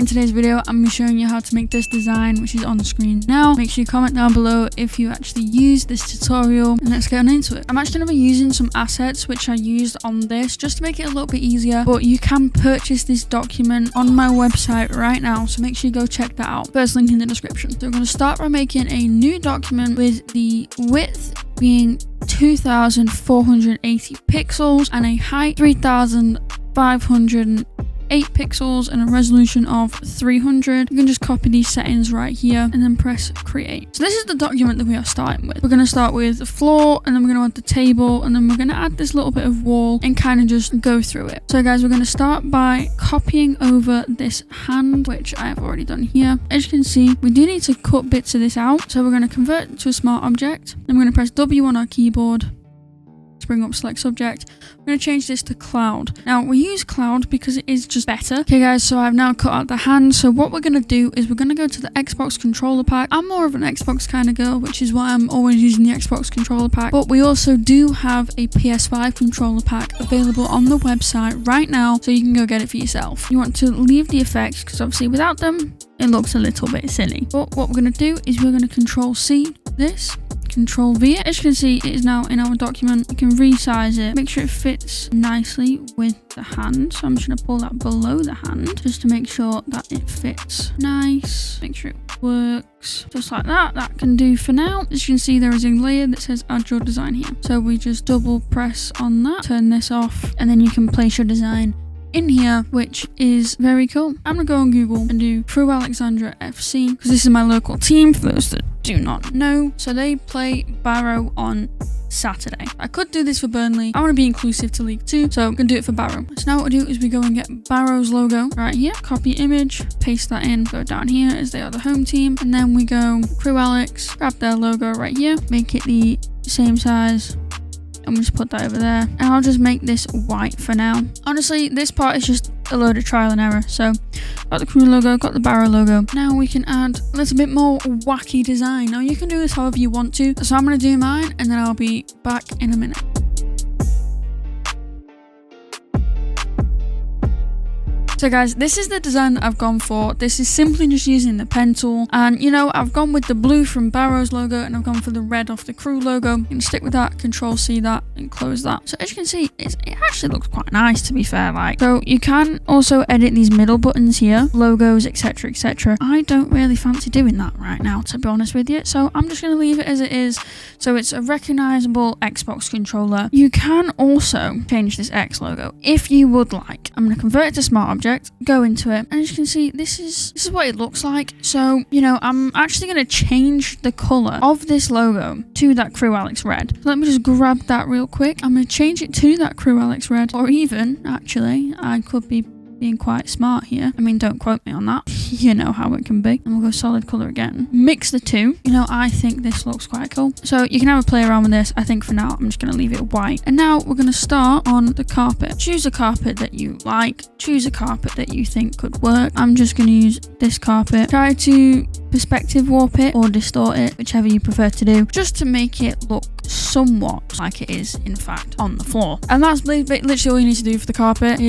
In today's video, I'm going to be showing you how to make this design, which is on the screen now. Make sure you comment down below if you actually use this tutorial, and let's get on into it. I'm actually going to be using some assets which I used on this just to make it a little bit easier, but you can purchase this document on my website right now, so make sure you go check that out. First link in the description. So we're going to start by making a new document with the width being 2480 pixels and a height 3508 pixels and a resolution of 300. You can just copy these settings right here and then press create. So this is the document that we are starting with. We're going to start with the floor, and then we're going to add the table, and then we're going to add this little bit of wall and kind of just go through it. So guys, we're going to start by copying over this hand, which I have already done here. As you can see, we do need to cut bits of this out, so we're going to convert it to a smart object. Then we're going to press W on our keyboard to bring up select subject. We're going to change this to cloud. Now we use cloud because it is just better. Okay guys, so I've now cut out the hand. So what we're going to do is we're going to go to the Xbox controller pack. I'm more of an Xbox kind of girl, which is why I'm always using the Xbox controller pack, but we also do have a PS5 controller pack available on the website right now, so you can go get it for yourself. You want to leave the effects because obviously without them it looks a little bit silly, but what we're going to do is we're going to Control C this, Control V it. As you can see, it is now in our document. You can resize it, make sure it fits nicely with the hand. So I'm just going to pull that below the hand just to make sure that it fits nice. Make sure it works just like that. That can do for now. As you can see, there is a layer that says add your design here. So we just double press on that, turn this off, and then you can place your design in here, which is very cool. I'm gonna go on Google and do Crew Alexandra FC because this is my local team for those that do not know. So they play Barrow on Saturday. I could do this for Burnley. I want to be inclusive to League 2, so I'm gonna do it for Barrow. So now what we do is we go and get Barrow's logo right here, copy image, paste that in, go down here as they are the home team, and then we go Crew Alex, grab their logo right here, make it the same size, and we'll just put that over there, and I'll just make this white for now. Honestly, this part is just a load of trial and error. So got the crew logo, got the Barrow logo. Now we can add a little bit more wacky design. Now you can do this however you want to, so I'm going to do mine and then I'll be back in a minute. So guys, this is the design that I've gone for. This is simply just using the pen tool, and you know, I've gone with the blue from Barrow's logo and I've gone for the red off the crew logo. You can stick with that, Control C that, and close that. So as you can see, it actually looks quite nice, to be fair. So you can also edit these middle buttons here, logos, etc, etc. I don't really fancy doing that right now, to be honest with you, so I'm just going to leave it as it is. So it's a recognizable Xbox controller. You can also change this X logo if you would like. I'm going to convert it to smart object, go into it, and as you can see, this is what it looks like. So you know, I'm actually going to change the color of this logo to that Crew Alex red. So let me just grab that real quick. I'm going to change it to that Crew Alex red, or even actually I could be being quite smart here. I mean, don't quote me on that. You know how it can be. And we'll go solid color again. Mix the two. You know, I think this looks quite cool. So you can have a play around with this. I think for now, I'm just going to leave it white. And now we're going to start on the carpet. Choose a carpet that you like. Choose a carpet that you think could work. I'm just going to use this carpet. Try to perspective warp it or distort it, whichever you prefer to do, just to make it look somewhat like it is in fact on the floor. And that's literally all you need to do for the carpet.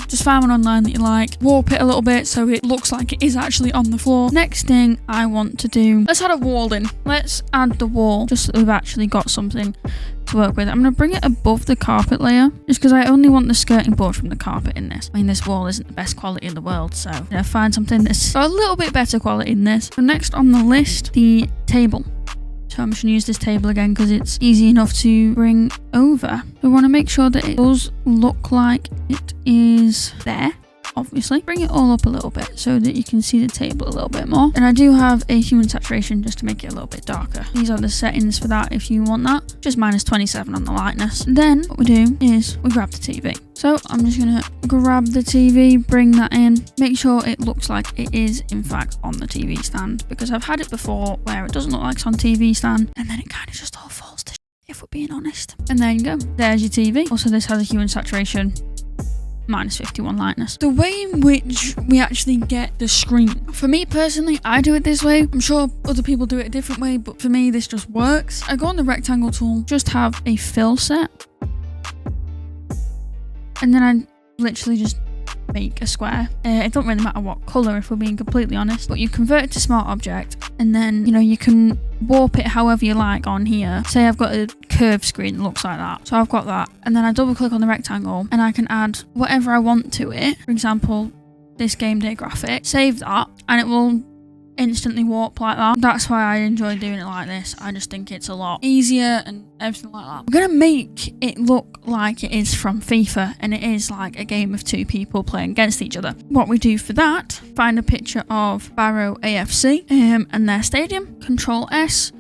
Just find one online that you like, warp it a little bit so it looks like it is actually on the floor. Next thing I want to do, let's add a wall in. Let's add the wall just so that we've actually got something to work with. I'm going to bring it above the carpet layer just because I only want the skirting board from the carpet in this. I mean, this wall isn't the best quality in the world, so you know, find something that's a little bit better quality in this. So next on the list, the table. So I'm just going to use this table again because it's easy enough to bring over. We want to make sure that it does look like it is there. Obviously, bring it all up a little bit so that you can see the table a little bit more. And I do have a human saturation just to make it a little bit darker. These are the settings for that if you want that. Just -27 on the lightness. Then what we do is we grab the TV. So I'm just going to grab the TV, bring that in, make sure it looks like it is in fact on the TV stand, because I've had it before where it doesn't look like it's on TV stand and then it kind of just all falls to shit, if we're being honest. And there you go. There's your TV. Also, this has a human saturation. -51 lightness. The way in which we actually get the screen. For me personally, I do it this way. I'm sure other people do it a different way, but for me, this just works. I go on the rectangle tool, just have a fill set. And then I literally just make a square. It don't really matter what colour if we're being completely honest, but you convert it to smart object and then, you know, you can warp it however you like on here. Say I've got a curved screen that looks like that. So I've got that and then I double click on the rectangle and I can add whatever I want to it. For example, this game day graphic, save that and it will instantly warp like that. That's why I enjoy doing it like this. I just think it's a lot easier and everything like that. We're gonna make it look like it is from FIFA and it is like a game of two people playing against each other. What we do for that, find a picture of Barrow AFC and their stadium, Control S,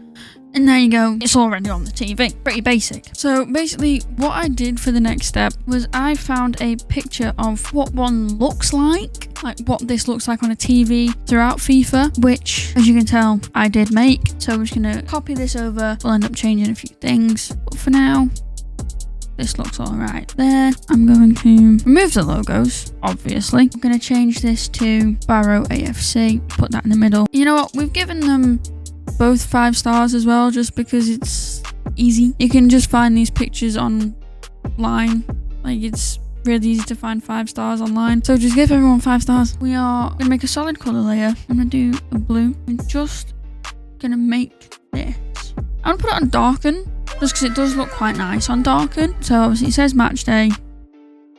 and there you go, it's already on the TV. Pretty basic. So basically what I did for the next step was I found a picture of what one looks like what this looks like on a TV throughout FIFA, which as you can tell I did make. So I'm just gonna copy this over. We'll end up changing a few things, but for now this looks all right there. I'm going to remove the logos, obviously. I'm gonna change this to Barrow AFC, put that in the middle. You know what, we've given them both 5 stars as well, just because it's easy. You can just find these pictures online. Like, it's really easy to find 5 stars online. So just give everyone 5 stars. We are gonna make a solid color layer. I'm gonna do a blue. I'm just gonna make this. I'm gonna put it on darken, just because it does look quite nice on darken. So obviously it says Matchday.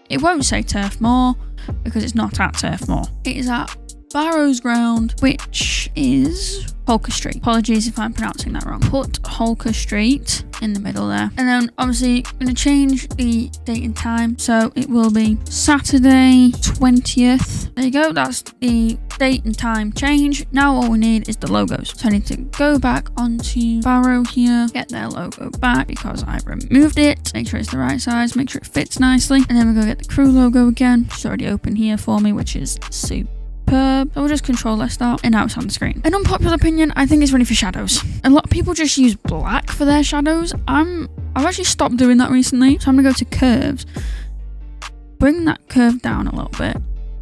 It won't say Turf Moor because it's not at Turf Moor. It is at Barrow's ground, which is Holker Street. Apologies if I'm pronouncing that wrong. Put Holker Street in the middle there. And then obviously I'm going to change the date and time. So it will be Saturday 20th. There you go. That's the date and time change. Now all we need is the logos. So I need to go back onto Barrow here, get their logo back because I removed it. Make sure it's the right size, make sure it fits nicely. And then we go get the crew logo again. It's already open here for me, which is super. So we'll just control S that and now it's on the screen. An unpopular opinion, I think it's ready for shadows. A lot of people just use black for their shadows. I've actually stopped doing that recently. So I'm gonna go to curves, bring that curve down a little bit,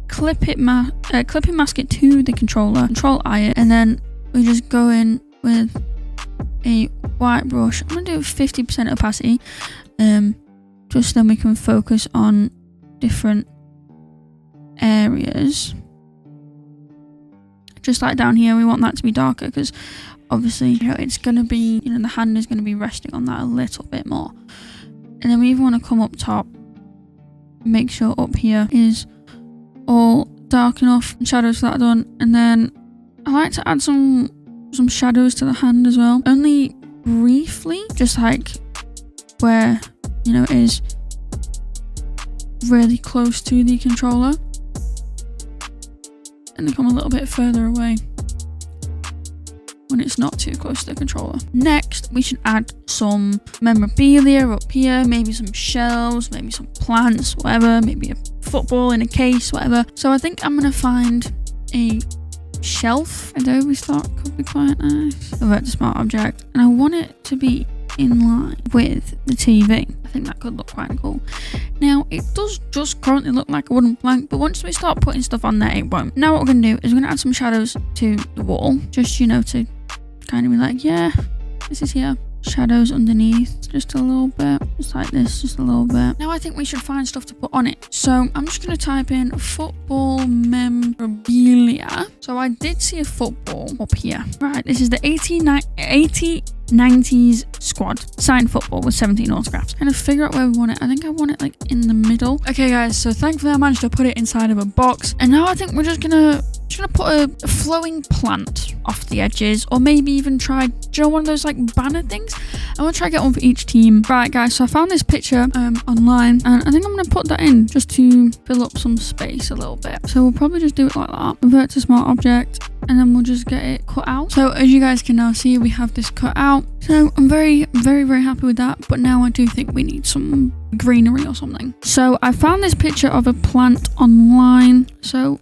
clip and mask it to the controller, control I it, and then we just go in with a white brush. I'm gonna do 50% opacity, just then we can focus on different areas. Just like down here, we want that to be darker because obviously, you know, it's going to be, you know, the hand is going to be resting on that a little bit more. And then we even want to come up top, make sure up here is all dark enough and shadows for that done. And then I like to add some shadows to the hand as well. Only briefly, just like where, you know, it is really close to the controller. And they come a little bit further away when it's not too close to the controller. Next, we should add some memorabilia up here, maybe some shelves, maybe some plants, whatever, maybe a football in a case, whatever. So I think I'm gonna find a shelf. Adobe stock could be quite nice. Convert to smart object, and I want it to be in line with the TV. I think that could look quite cool. Now, it does just currently look like a wooden plank, but once we start putting stuff on there, it won't. Now what we're going to do is we're going to add some shadows to the wall, just, you know, to kind of be like, yeah, this is here. Shadows underneath, just a little bit, just like this, just a little bit. Now I think we should find stuff to put on it. So I'm just going to type in football memorabilia. So I did see a football up here. Right, this is the 80-90s squad. Signed football with 17 autographs. Kind of figure out where we want it. I think I want it like in the middle. Okay guys, so thankfully I managed to put it inside of a box. And now I think we're just gonna put a flowing plant off the edges, or maybe even try, do you know, one of those like banner things? I want to try to get one for each team. Right guys, so I found this picture online, and I think I'm going to put that in just to fill up some space a little bit. So we'll probably just do it like that, convert to smart object, and then we'll just get it cut out. So as you guys can now see, we have this cut out. So I'm very, very, very happy with that, but now I do think we need some greenery or something. So I found this picture of a plant online, so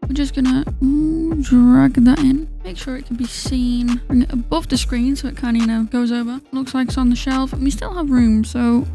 we're just gonna drag that in, make sure it can be seen, bring it above the screen so it kind of, you know, goes over. Looks like it's on the shelf, and we still have room. So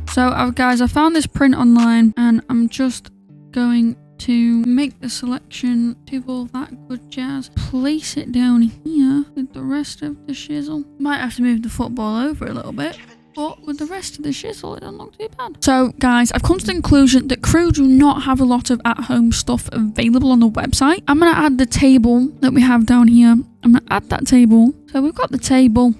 guys, I found this print online, and I'm just going to make the selection, do all that good jazz, place it down here with the rest of the shizzle. Might have to move the football over a little bit. But with the rest of the shizzle, it doesn't look too bad. So guys, I've come to the conclusion that Crew do not have a lot of at-home stuff available on the website. I'm going to add the table that we have down here. I'm going to add that table. So we've got the table.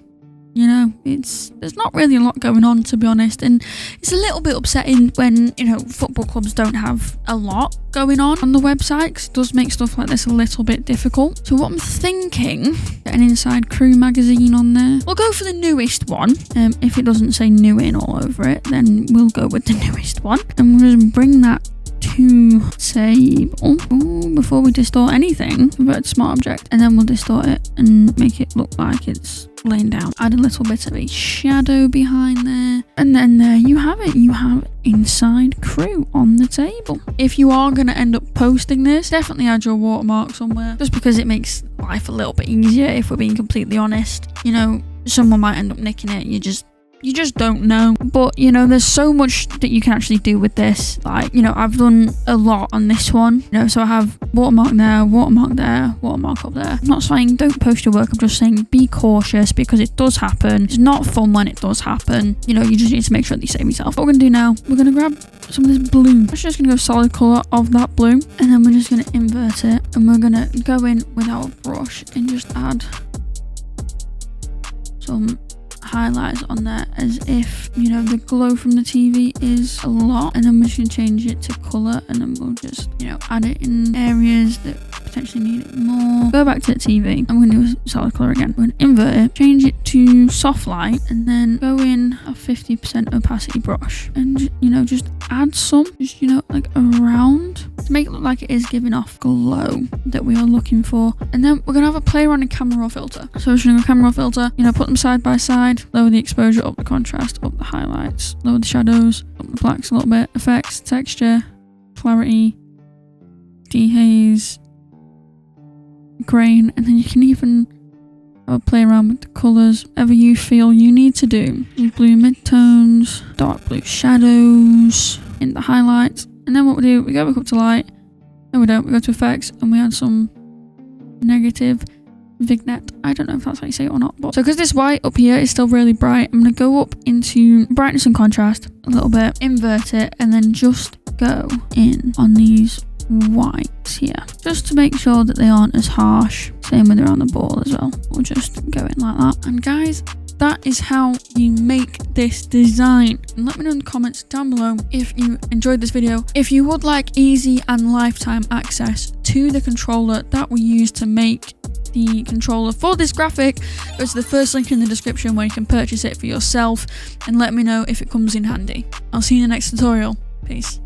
You know, there's not really a lot going on, to be honest, and it's a little bit upsetting when, you know, football clubs don't have a lot going on the website, because it does make stuff like this a little bit difficult. So what I'm thinking, get an Inside Crew magazine on there. We'll go for the newest one. If it doesn't say new in all over it, then we'll go with the newest one, and we'll just bring that to table. Ooh, before we distort anything, convert to smart object, and then we'll distort it and make it look like it's laying down. Add a little bit of a shadow behind there, and then there you have it. You have Inside Crew on the table. If you are going to end up posting this, definitely add your watermark somewhere, just because it makes life a little bit easier, if we're being completely honest. You know, someone might end up nicking it. You just don't know. But, you know, there's so much that you can actually do with this. Like, you know, I've done a lot on this one. You know, so I have watermark there, watermark there, watermark up there. I'm not saying don't post your work. I'm just saying be cautious, because it does happen. It's not fun when it does happen. You know, you just need to make sure that you save yourself. What we're going to do now, we're going to grab some of this blue. I'm just going to go solid colour of that blue. And then we're just going to invert it. And we're going to go in with our brush and just add some highlights on there, as if, you know, the glow from the TV is a lot, and then we're just going to change it to colour, and then we'll just, you know, add it in areas that potentially need it more. Go back to the TV. I'm going to do a solid colour again. We're going to invert it, change it to soft light, and then go in a 50% opacity brush, and, you know, just add some, just, you know, like around, to make it look like it is giving off glow that we are looking for. And then we're going to have a play around in camera raw filter. So we're just going to go camera raw filter, you know, put them side by side, lower the exposure, up the contrast, up the highlights, lower the shadows, up the blacks a little bit, effects, texture, clarity, dehaze, grain, and then you can even have a play around with the colours, whatever you feel you need to do. Blue midtones, dark blue shadows in the highlights, and then what we do, we go back up to light. No, we don't. We go to effects and we add some negative vignette. I don't know if that's how you say it or not, but so because this white up here is still really bright, I'm going to go up into brightness and contrast a little bit, invert it, and then just go in on these whites here, just to make sure that they aren't as harsh. Same with around the ball as well. We'll just go in like that. And guys, that is how you make this design. And let me know in the comments down below if you enjoyed this video. If you would like easy and lifetime access to the controller that we use to make the controller for this graphic, go to the first link in the description where you can purchase it for yourself, and let me know if it comes in handy. I'll see you in the next tutorial. Peace.